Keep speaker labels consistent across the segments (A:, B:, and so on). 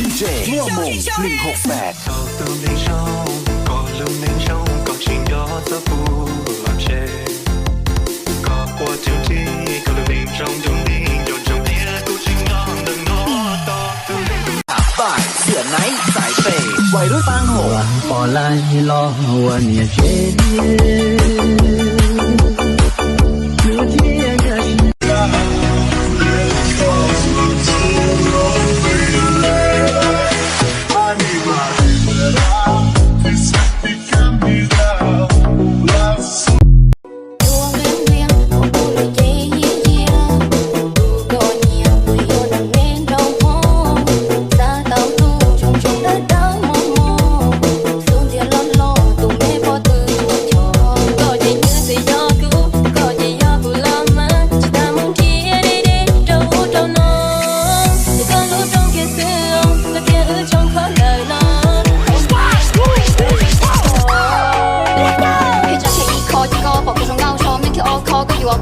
A: DJ มั่วมง168
B: 到都能上，过路能上，高兴要走步马车，高我就地，高路能上中地，有中地高兴要能我到都能。
A: บ่ายเสือไนท์สายเปย์วัยรุ่นบางโหด
C: ปอลายรอวันเนี่ยเจ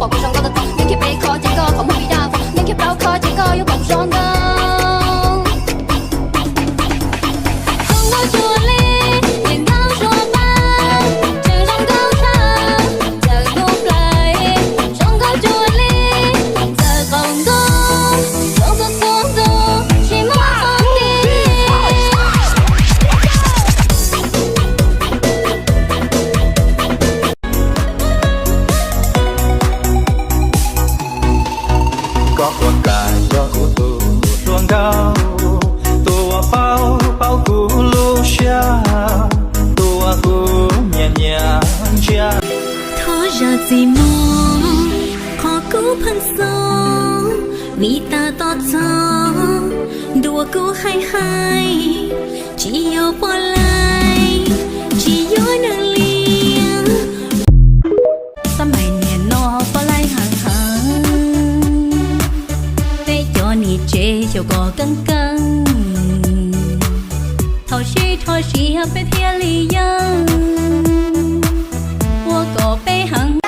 D: บอกผู้ชมก็ต้องยังแค่ไปขอจริงก็ขอไม่ได้ยังแค่เราขอจริงก็ยังบอกผู้ชมก็
E: gì mô khó cứu phân số vì ta to gió đùa cứu hay hay chỉ yêu bỏ lại chỉ yêu nâng liêng sao mày nè nó bỏ lại hàng hàng để cho nì chê cho có căng căng thôi chỉ hợp với thiên lý dân của cổ bê hằng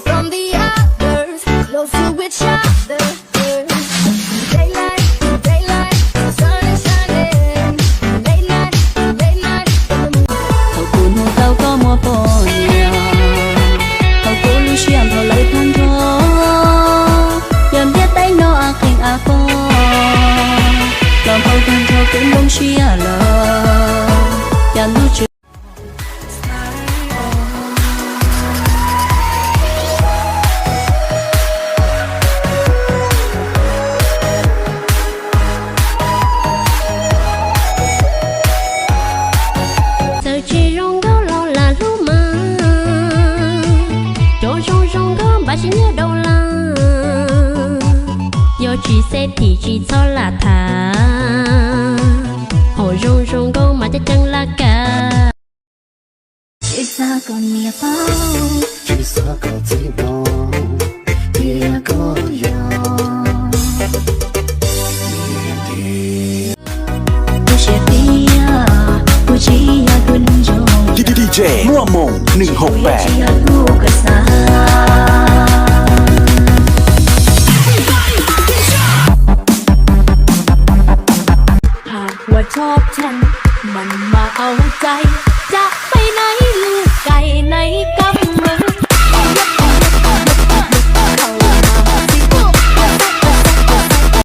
D: from the others, close to each other. Daylight, daylight, the sun is shining. Late night, late night.
E: Thầu cô mua tao có mua bò nhà, thầu cô lưu xiêm thầu lấy than gió, dần biết tay nó à khinh à phò, làm thầu than gió cũng đông xia lờ, dần lưu chưa. Chỉ nhớ đâu là do chỉ sẽ thì chỉ cho là thà hồi rong rong con mà chắc chắn là cả
D: chỉ xa còn nhiều bao
B: chỉ xa còn chỉ bao
D: kia có gió tôi sẽ đi tôi chỉ quên rồi
A: DJ มั่วมง168
D: ชอบฉันมันมาเอาใจจะ